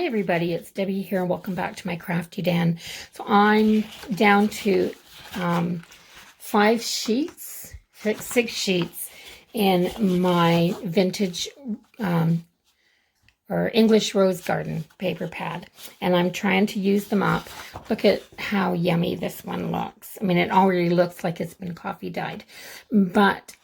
everybody, it's Debbie here and welcome back to my Crafty Den. So I'm down to 6 sheets in my vintage or English Rose Garden paper pad, and I'm trying to use them up. Look at how yummy this one looks. I mean, it already looks like it's been coffee dyed, but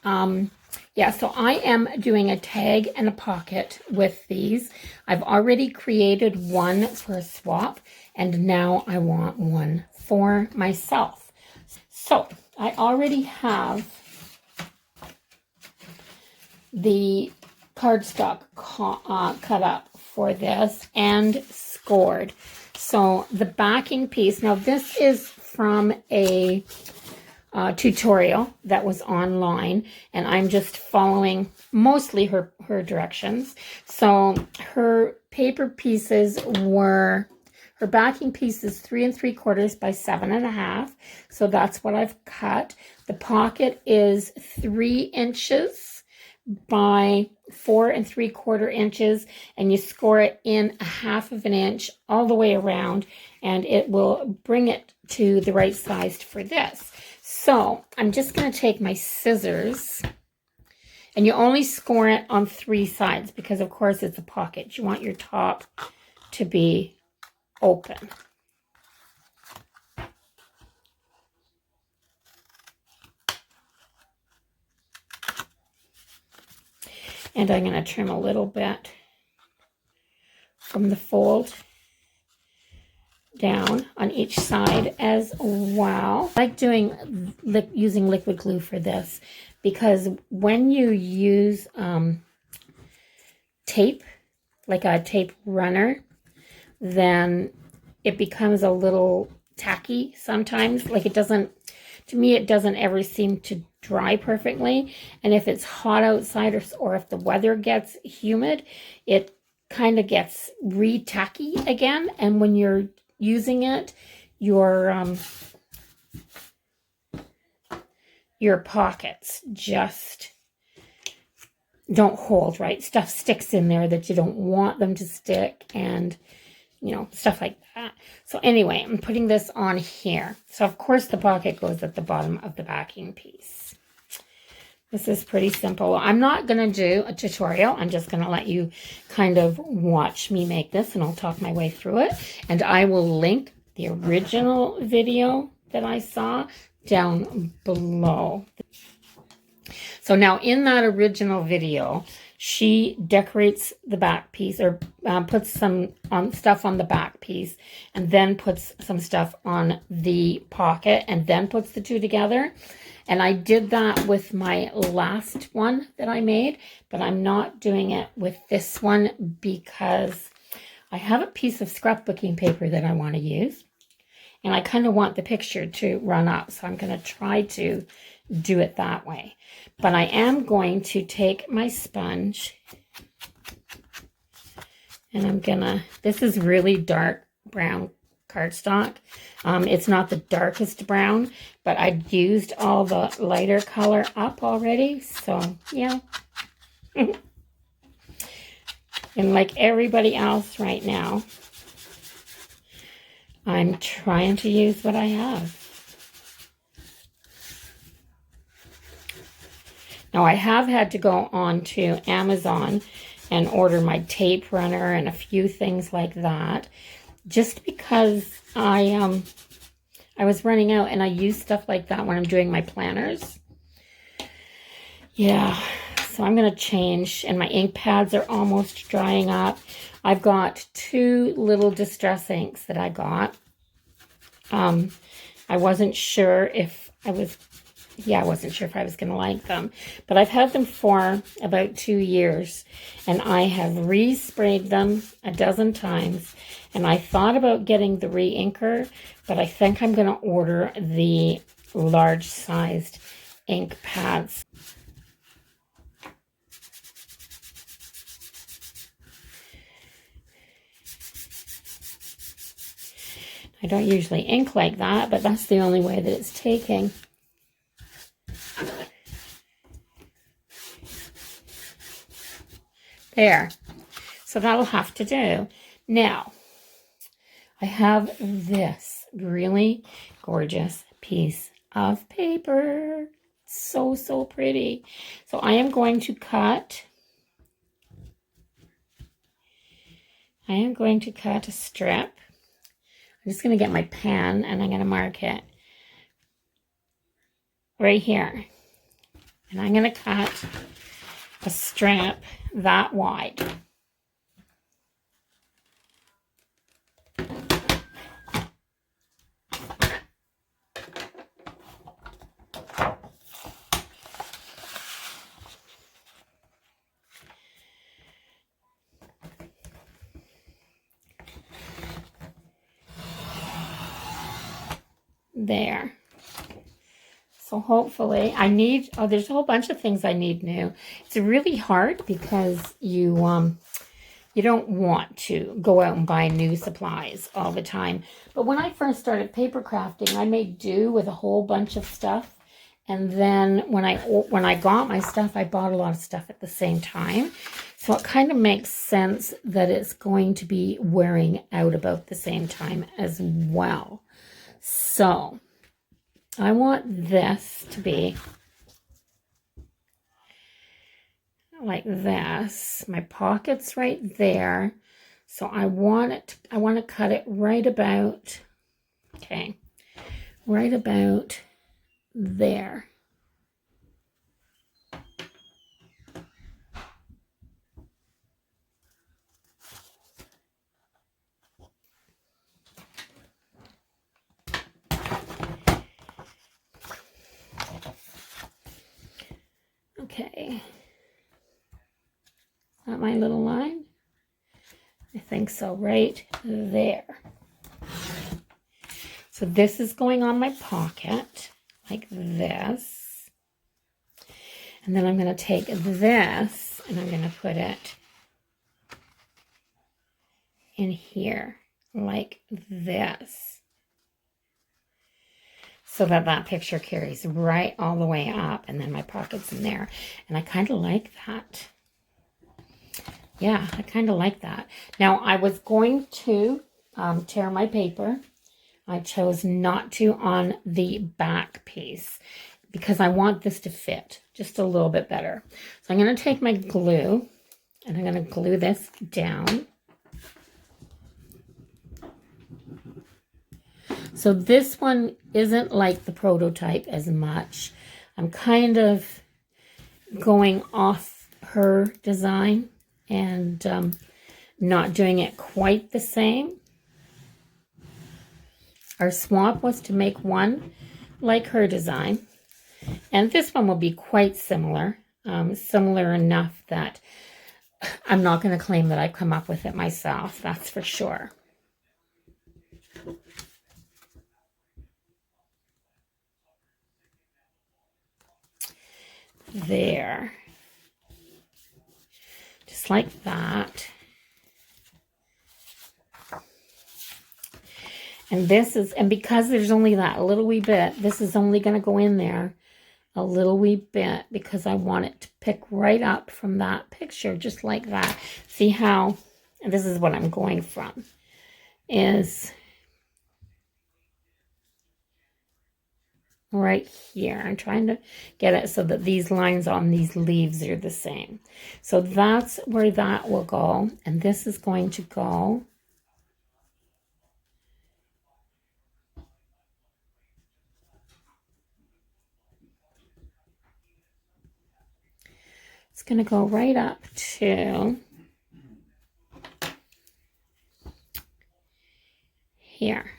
yeah, so I am doing a tag and a pocket with these. I've already created one for a swap, and now I want one for myself. So I already have the cardstock cut up for this and scored. So the backing piece, now this is from a tutorial that was online, and I'm just following mostly her directions. So her paper pieces were, her backing piece is 3 3/4 by 7.5. So that's what I've cut. The pocket is 3 inches by 4 3/4 inches, and you score it in 1/2 inch all the way around, and it will bring it to the right size for this. So I'm just going to take my scissors, and you only score it on 3 sides because of course it's a pocket. You want your top to be open. And I'm going to trim a little bit from the fold down on each side as well. I like using liquid glue for this because when you use tape, like a tape runner, then it becomes a little tacky sometimes. Like it doesn't, to me, it doesn't ever seem to dry perfectly. And if it's hot outside or if the weather gets humid, it kind of gets re-tacky again. And when you're using it, your pockets just don't hold right. Stuff sticks in there that you don't want them to stick, and you know, stuff like that. So anyway, I'm putting this on here. So of course the pocket goes at the bottom of the backing piece. This is pretty simple. I'm not going to do a tutorial. I'm just going to let you kind of watch me make this, and I'll talk my way through it. And I will link the original video that I saw down below. So now in that original video, she decorates the back piece, or puts some stuff on the back piece, and then puts some stuff on the pocket, and then puts the two together. And I did that with my last one that I made, but I'm not doing it with this one because I have a piece of scrapbooking paper that I want to use, and I kind of want the picture to run up, so I'm going to try to do it that way. But I am going to take my sponge, and I'm gonna, this is really dark brown cardstock. It's not the darkest brown, but I used all the lighter color up already, so yeah. And like everybody else right now, I'm trying to use what I have. Now I have had to go on to Amazon and order my tape runner and a few things like that, just because I was running out, and I use stuff like that when I'm doing my planners. Yeah, so I'm going to change, and my ink pads are almost drying up. I've got 2 little distress inks that I got. I wasn't sure if I was going to like them, but I've had them for about 2 years, and I have resprayed them a dozen times, and I thought about getting the re-inker, but I think I'm going to order the large sized ink pads. I don't usually ink like that, but that's the only way that it's taking. There. So that'll have to do. Now, I have this really gorgeous piece of paper. So, so pretty. So I am going to cut. I am going to cut a strip. I'm just going to get my pen and I'm going to mark it right here. And I'm going to cut a strip that wide. There. So hopefully I need, oh, there's a whole bunch of things I need new. It's really hard because you don't want to go out and buy new supplies all the time. But when I first started paper crafting, I made do with a whole bunch of stuff. And then when I got my stuff, I bought a lot of stuff at the same time. So it kind of makes sense that it's going to be wearing out about the same time as well. So I want this to be like this. My pocket's right there. So I want to cut it right about, okay, right about there. Okay. Is that my little line? I think so, right there. So this is going on my pocket like this. And then I'm going to take this and I'm going to put it in here like this. So that that picture carries right all the way up and then my pocket's in there. And I kind of like that. Yeah, I kind of like that. Now I was going to tear my paper. I chose not to on the back piece because I want this to fit just a little bit better. So I'm going to take my glue and I'm going to glue this down. So this one isn't like the prototype as much. I'm kind of going off her design and not doing it quite the same. Our swap was to make one like her design. And this one will be quite similar. Similar enough that I'm not going to claim that I've come up with it myself. That's for sure. There. Just like that. And this is, and because there's only that little wee bit, this is only going to go in there a little wee bit because I want it to pick right up from that picture, just like that. See how, and this is what I'm going from, is right here. I'm trying to get it so that these lines on these leaves are the same. So that's where that will go. And this is going to go it's going to go right up to here.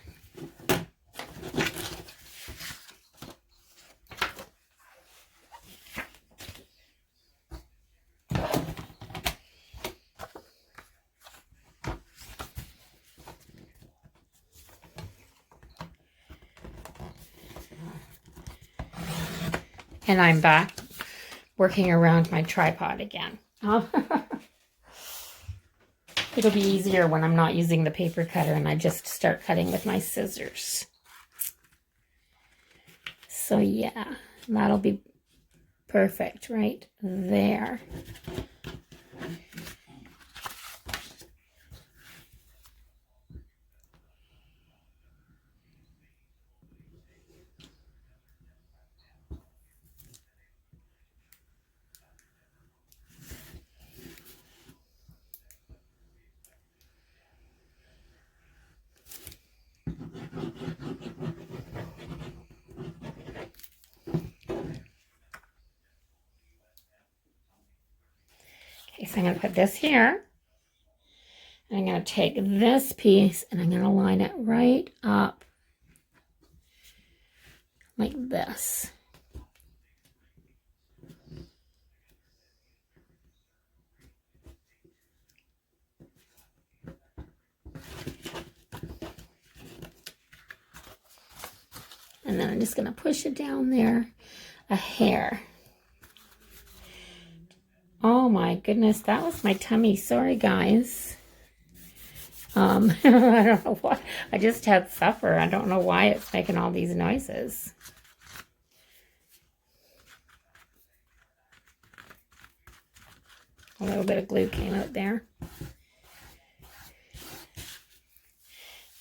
And I'm back working around my tripod again. It'll be easier when I'm not using the paper cutter and I just start cutting with my scissors. So yeah, that'll be perfect right there. So I'm going to put this here. And I'm going to take this piece and I'm going to line it right up like this. And then I'm just going to push it down there a hair. Oh my goodness, that was my tummy. Sorry, guys. I don't know why. I just had supper. I don't know why it's making all these noises. A little bit of glue came out there.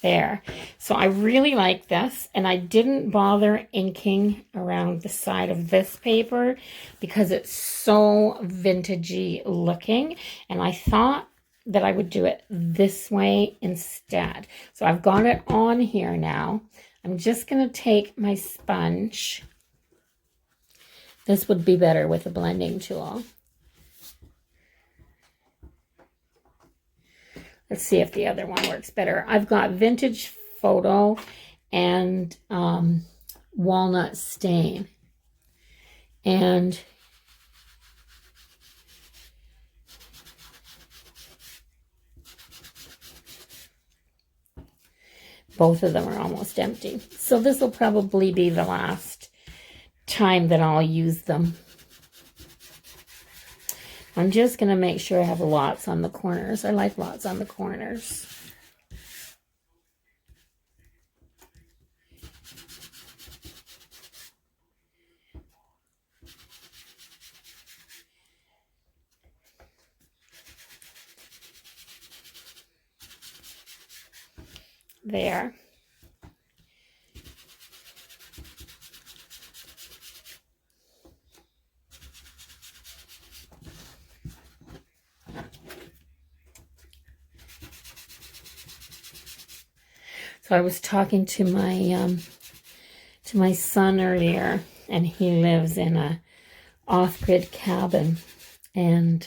There. So I really like this, and I didn't bother inking around the side of this paper because it's so vintagey looking, and I thought that I would do it this way instead. So I've got it on here now. I'm just going to take my sponge. This would be better with a blending tool. Let's see if the other one works better. I've got Vintage Photo and Walnut Stain. And both of them are almost empty. So this will probably be the last time that I'll use them. I'm just going to make sure I have lots on the corners. I like lots on the corners. There. So I was talking to my son earlier, and he lives in a off-grid cabin, and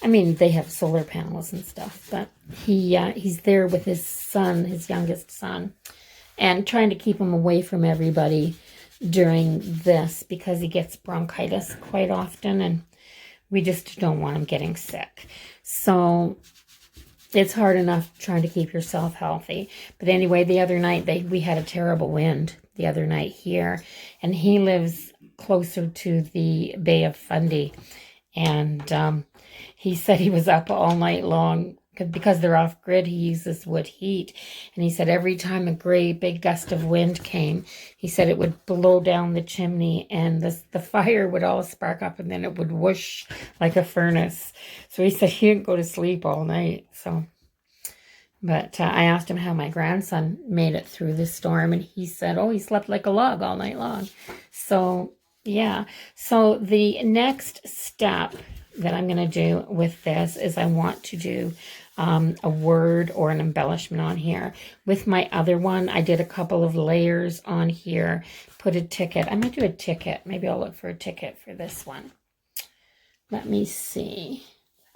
I mean, they have solar panels and stuff, but he's there with his son, his youngest son, and trying to keep him away from everybody during this because he gets bronchitis quite often, and we just don't want him getting sick. So it's hard enough trying to keep yourself healthy. But anyway, the other night, we had a terrible wind the other night here, and he lives closer to the Bay of Fundy, and he said he was up all night long because they're off grid. He uses wood heat, and he said every time a great big gust of wind came, he said it would blow down the chimney, and the fire would all spark up, and then it would whoosh like a furnace. So he said he didn't go to sleep all night. So, but I asked him how my grandson made it through the storm, and he said, oh, he slept like a log all night long. So yeah. So the next step that I'm going to do with this is I want to do a word or an embellishment on here. With my other one, I did a couple of layers on here, put a ticket. I might do a ticket. Maybe I'll look for a ticket for this one. Let me see.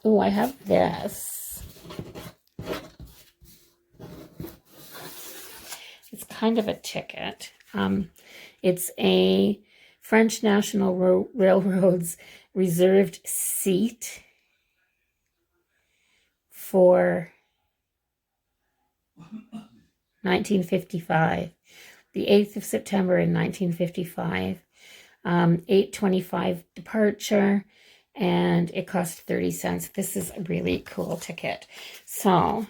Oh, I have this. It's kind of a ticket. It's a French National Railroad's reserved seat for 1955, the 8th of September in 1955, 8:25 departure, and it cost 30 cents. This is a really cool ticket. So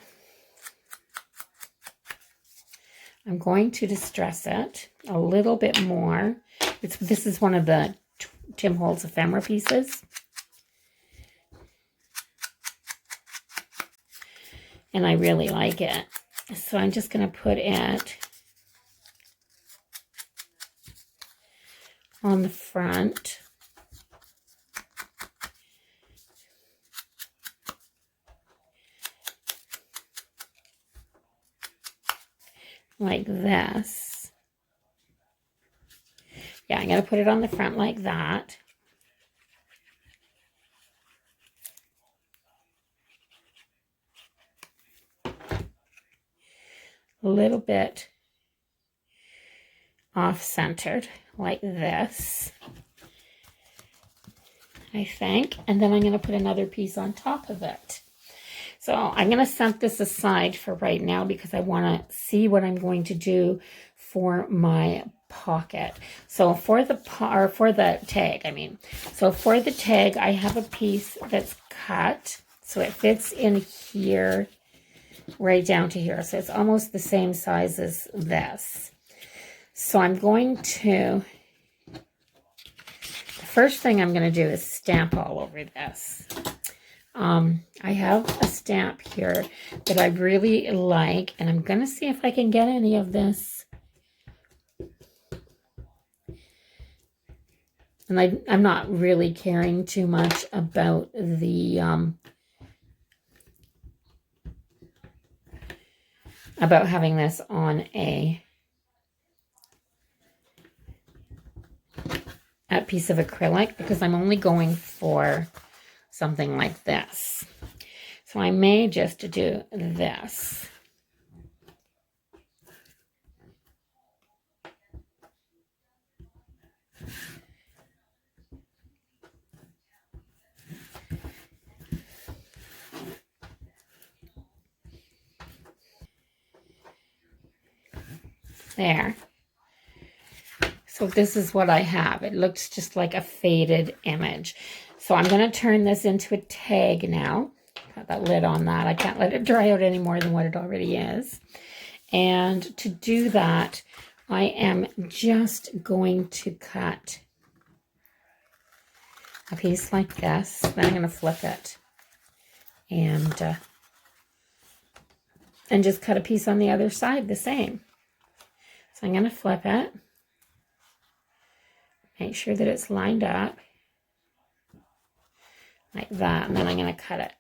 I'm going to distress it a little bit more. This is one of the Tim Holtz ephemera pieces. And I really like it. So I'm just going to put it on the front. Like this. Yeah, I'm going to put it on the front like that. a little bit off-centered like this, I think. And then I'm going to put another piece on top of it. So I'm going to set this aside for right now because I want to see what I'm going to do for my pocket. So for the tag, So for the tag, I have a piece that's cut. So it fits in here, right down to here. So it's almost the same size as this. So I'm going to, the first thing I'm going to do is stamp all over this. I have a stamp here that I really like, and I'm going to see if I can get any of this. And I'm not really caring too much about the, about having this on a piece of acrylic, because I'm only going for something like this. So I may just do this. There. So this is what I have. It looks just like a faded image. So I'm going to turn this into a tag now. Got that lid on that. I can't let it dry out any more than what it already is. And to do that, I am just going to cut a piece like this. Then I'm going to flip it and just cut a piece on the other side the same. So I'm going to flip it. Make sure that it's lined up like that, and then I'm going to cut it.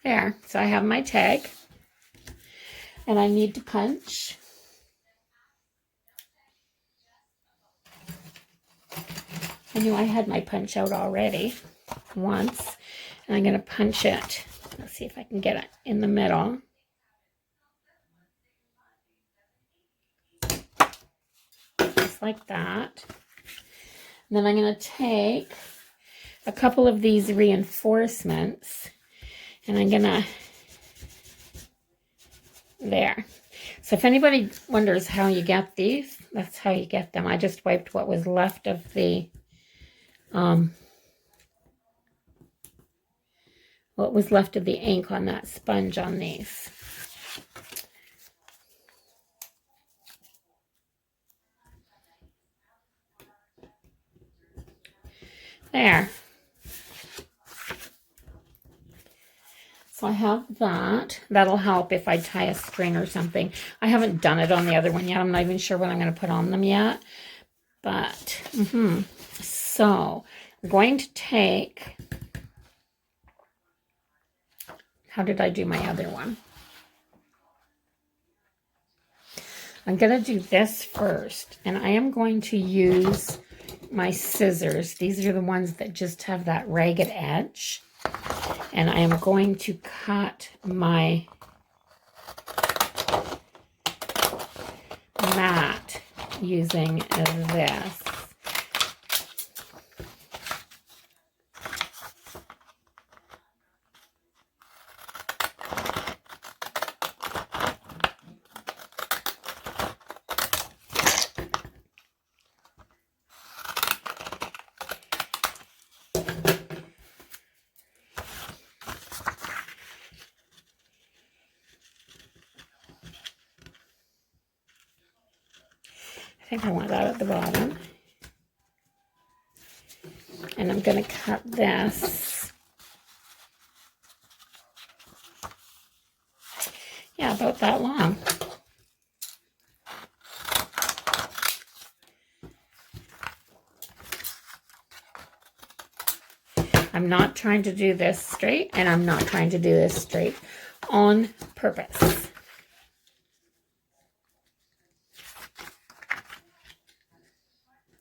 There, so I have my tag, and I need to punch. I knew I had my punch out already once, and I'm going to punch it. Let's see if I can get it in the middle. Just like that. And then I'm going to take a couple of these reinforcements, and I'm going to, there. So if anybody wonders how you get these, that's how you get them. I just wiped what was left of the, ink on that sponge on these. There. So I have that. That'll help if I tie a string or something. I haven't done it on the other one yet. I'm not even sure what I'm going to put on them yet. But, so I'm going to take, how did I do my other one? I'm going to do this first, and I am going to use my scissors. These are the ones that just have that ragged edge. And I am going to cut my mat using this. I think I want that at the bottom. And I'm going to cut this. Yeah, about that long. I'm not trying to do this straight, and I'm not trying to do this straight on purpose.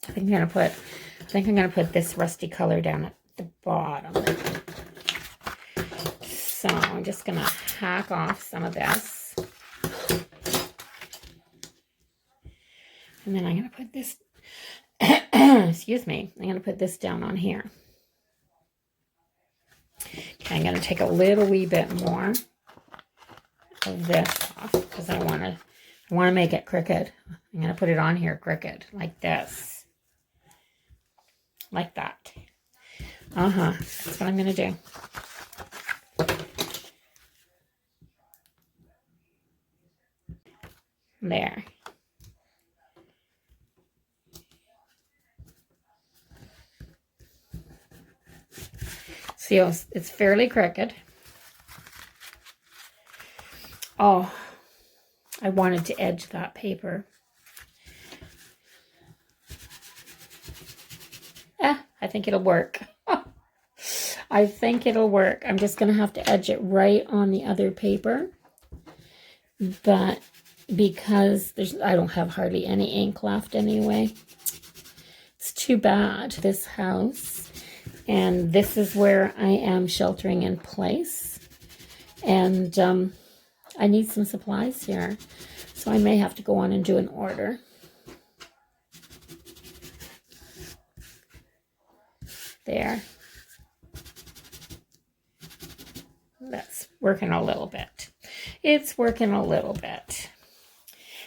I think I'm going to put think I'm going to put this rusty color down at the bottom. So I'm just going to hack off some of this. And then I'm going to put this, excuse me, I'm going to put this down on here. Okay, I'm going to take a little wee bit more of this off because I want to make it crooked. I'm going to put it on here crooked like this. Like that. That's what I'm going to do. There. See, it's fairly crooked. Oh, I wanted to edge that paper. I think it'll work. I think it'll work. I'm just going to have to edge it right on the other paper. But because I don't have hardly any ink left anyway. It's too bad, this house. And this is where I am sheltering in place. And I need some supplies here. So I may have to go on and do an order. There. That's working a little bit. It's working a little bit.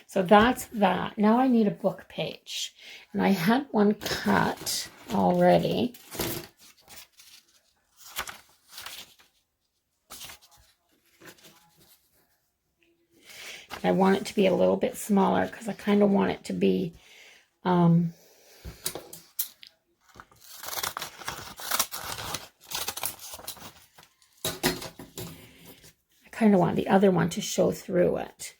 So that's that. Now I need a book page. And I had one cut already. I want it to be a little bit smaller because I kind of want it to be I kind of want the other one to show through it.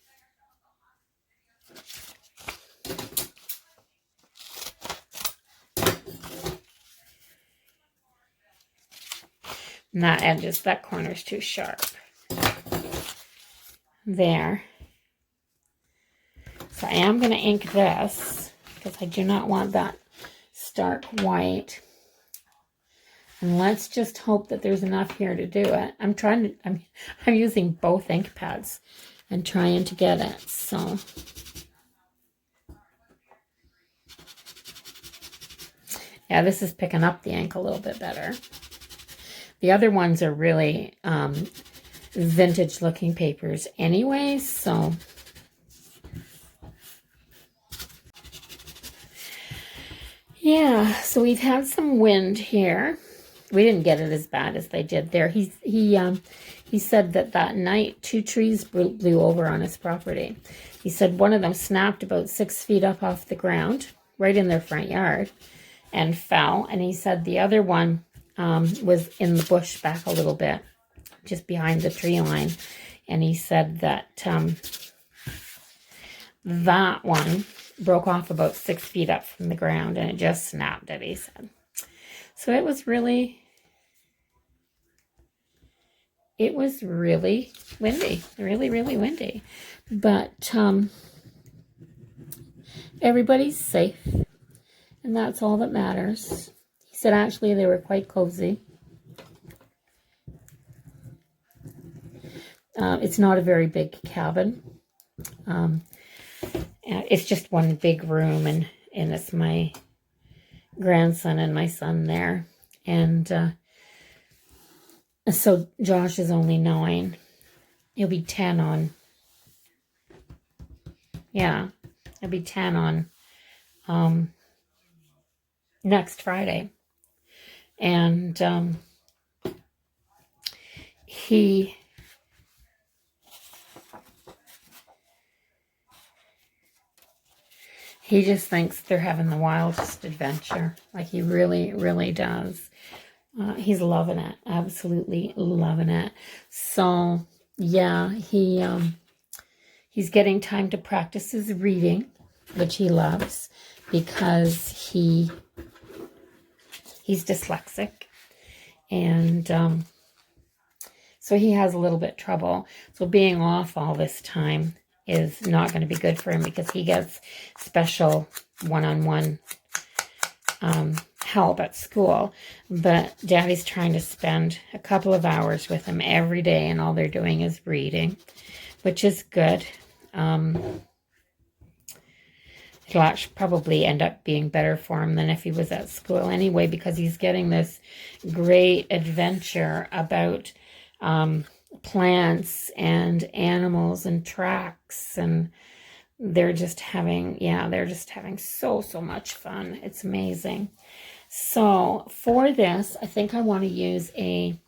And that edges, that corner's too sharp. There. So I am going to ink this because I do not want that stark white. And let's just hope that there's enough here to do it. I'm using both ink pads and trying to get it. So yeah, this is picking up the ink a little bit better. The other ones are really vintage looking papers anyway, so yeah, so we've had some wind here. We didn't get it as bad as they did there. He said that night 2 trees blew over on his property. He said one of them snapped about 6 feet up off the ground, right in their front yard, and fell. And he said the other one was in the bush back a little bit, just behind the tree line. And he said that that one broke off about 6 feet up from the ground, and it just snapped it, he said. So it was really windy, really, really windy. But everybody's safe, and that's all that matters. He said actually they were quite cozy. It's not a very big cabin. It's just one big room, and it's my grandson and my son there. And so Josh is only 9. He'll be 10 on, yeah, he'll be 10 on next Friday. And he just thinks they're having the wildest adventure. Like, he really, really does. He's loving it. Absolutely loving it. So, yeah, he's getting time to practice his reading, which he loves, because he's dyslexic. And so he has a little bit trouble. So being off all this time is not going to be good for him, because he gets special one-on-one help at school, but Daddy's trying to spend a couple of hours with him every day, and all they're doing is reading, which is good. It'll actually probably end up being better for him than if he was at school anyway, because he's getting this great adventure about plants and animals and tracks, and they're just having so much fun. It's amazing. So for this, I think I want to use a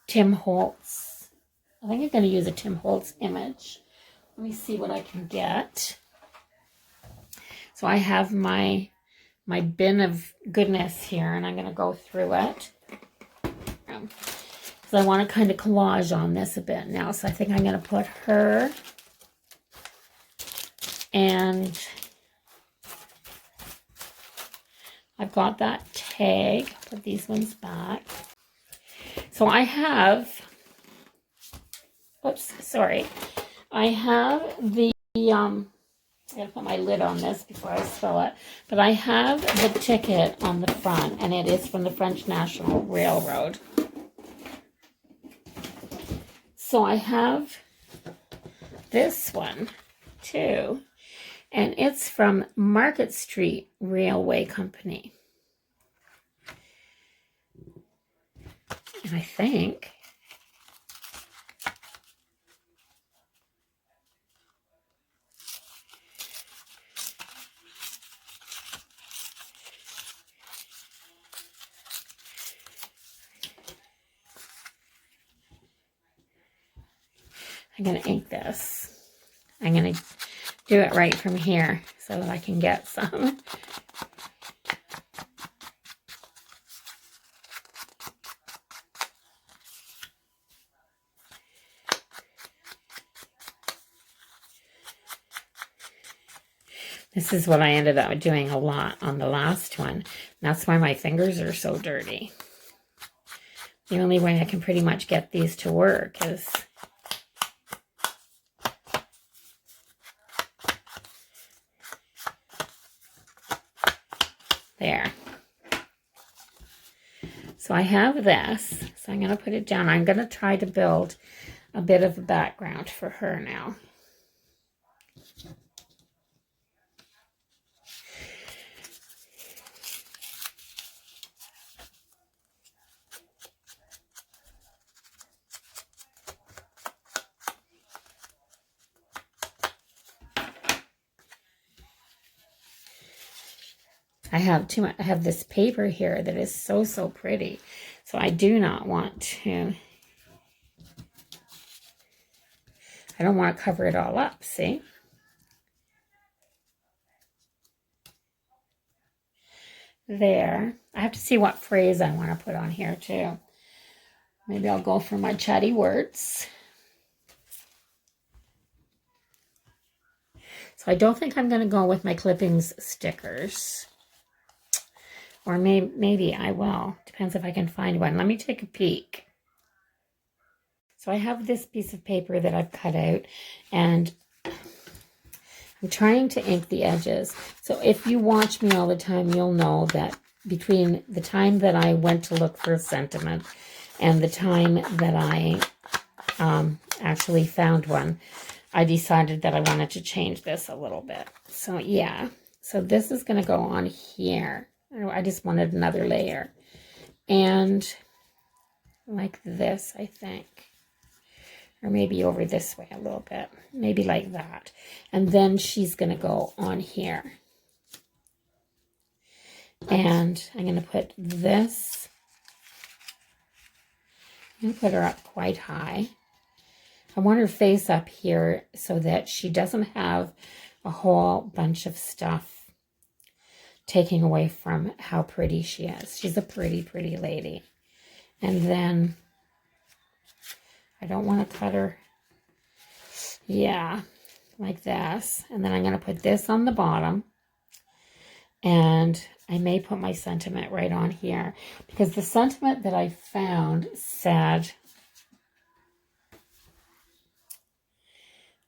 Tim Holtz. I think I'm going to use a Tim Holtz image. Let me see what I can get. So I have my bin of goodness here, and I'm going to go through it. So I want to kind of collage on this a bit now. So I think I'm going to put her, and I've got that tag. Put these ones back. So I have, I have the, I'm going to put my lid on this before I spill it, but I have the ticket on the front, and it is from the French National Railroad. So I have this one too, and it's from Market Street Railway Company. And I think I'm going to ink this. I'm going to do it right from here so that I can get some. This is what I ended up doing a lot on the last one. That's why my fingers are so dirty. The only way I can pretty much get these to work is there. So I have this. So I'm going to put it down. I'm going to try to build a bit of a background for her now. I have this paper here that is so pretty. So I do not want to, I don't want to cover it all up, see? There. I have to see what phrase I want to put on here too. Maybe I'll go for my chatty words. So I don't think I'm going to go with my clippings stickers. Or maybe I will. Depends if I can find one. Let me take a peek. So I have this piece of paper that I've cut out, and I'm trying to ink the edges. So if you watch me all the time, you'll know that between the time that I went to look for a sentiment and the time that I actually found one, I decided that I wanted to change this a little bit. So yeah, so this is going to go on here. I just wanted another layer. And like this, I think. Or maybe over this way a little bit. Maybe like that. And then she's going to go on here. And I'm going to put this. I'm going to put her up quite high. I want her face up here so that she doesn't have a whole bunch of stuff taking away from how pretty she is. She's a pretty lady. And then I don't want to cut her, yeah, like this. And then I'm going to put this on the bottom. And I may put my sentiment right on here, because the sentiment that I found said,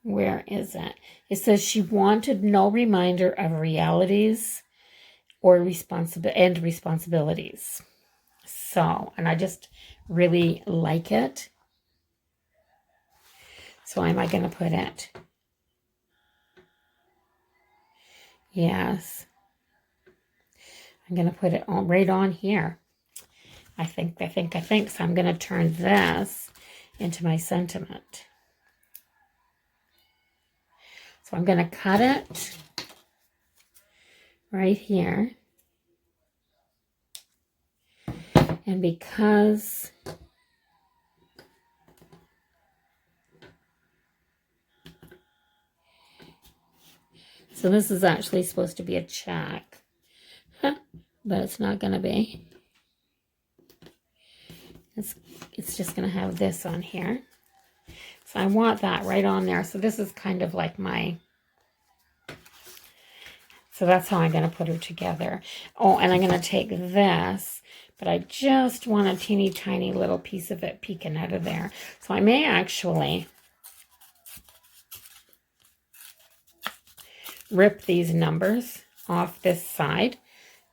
where is it? It says she wanted no reminder of realities or responsibilities. So, and I just really like it. So am I going to put it? Yes. I'm going to put it on right on here. I think. So I'm going to turn this into my sentiment. So I'm going to cut it right here. And because so this is actually supposed to be a check, but it's not going to be. It's just going to have this on here. So I want that right on there. So this is kind of like so that's how I'm going to put her together. Oh, and I'm going to take this, but I just want a teeny tiny little piece of it peeking out of there. So I may actually rip these numbers off this side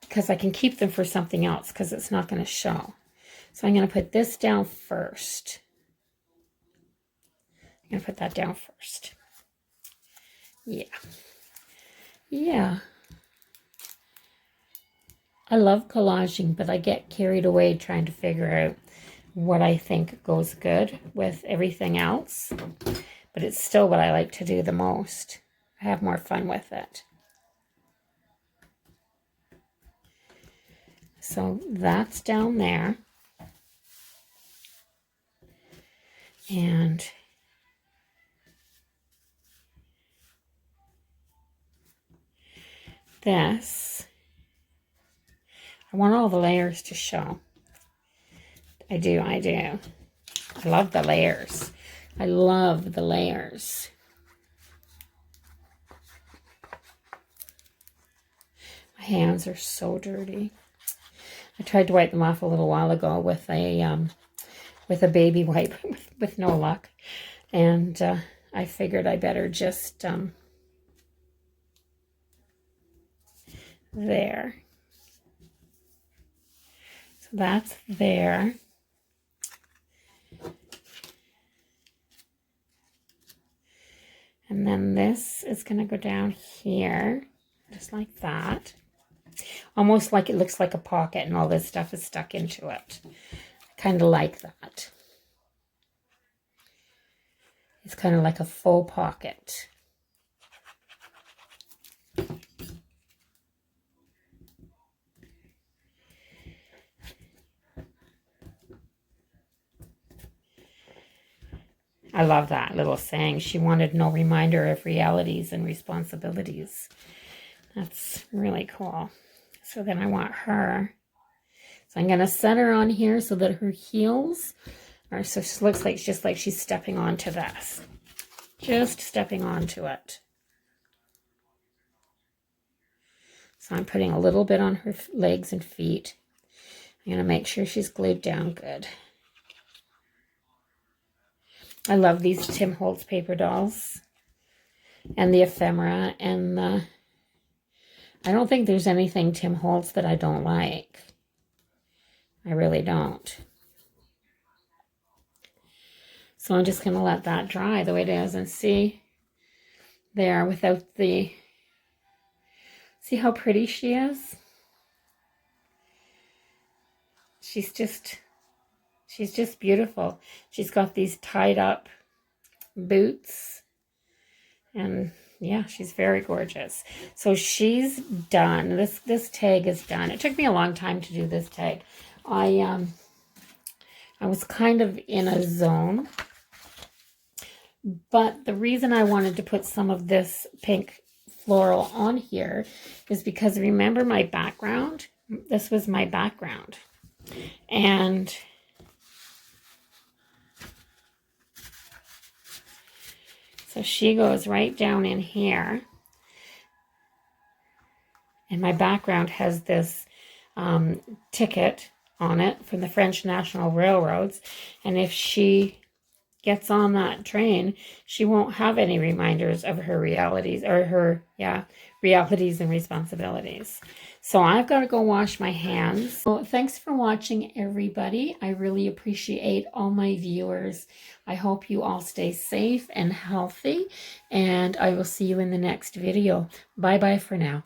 because I can keep them for something else because it's not going to show. So I'm going to put this down first. I'm going to put that down first. Yeah. Yeah. I love collaging, but I get carried away trying to figure out what I think goes good with everything else. But it's still what I like to do the most. I have more fun with it. So that's down there. And this, I want all the layers to show. I do. I love the layers. I love the layers. My hands are so dirty. I tried to wipe them off a little while ago with a baby wipe with no luck. And I figured I better just there. So that's there. And then this is going to go down here, just like that. Almost like it looks like a pocket and all this stuff is stuck into it. I kind of like that. It's kind of like a faux pocket. I love that little saying. She wanted no reminder of realities and responsibilities. That's really cool. So then I want her. So I'm going to set her on here so that her heels are, so she looks like just like she's stepping onto this. Just stepping onto it. So I'm putting a little bit on her legs and feet. I'm going to make sure she's glued down good. I love these Tim Holtz paper dolls and the ephemera and the, I don't think there's anything Tim Holtz that I don't like. I really don't. So I'm just going to let that dry the way it is and see there without the, see how pretty she is? She's just beautiful. She's got these tied up boots and yeah, she's very gorgeous. So she's done. This tag is done. It took me a long time to do this tag. I was kind of in a zone, but the reason I wanted to put some of this pink floral on here is because remember my background? This was my background. And so she goes right down in here. And my background has this ticket on it from the French National Railroads. And if she gets on that train, she won't have any reminders of her realities or her, realities and responsibilities. So I've got to go wash my hands. So thanks for watching, everybody. I really appreciate all my viewers. I hope you all stay safe and healthy, and I will see you in the next video. Bye-bye for now.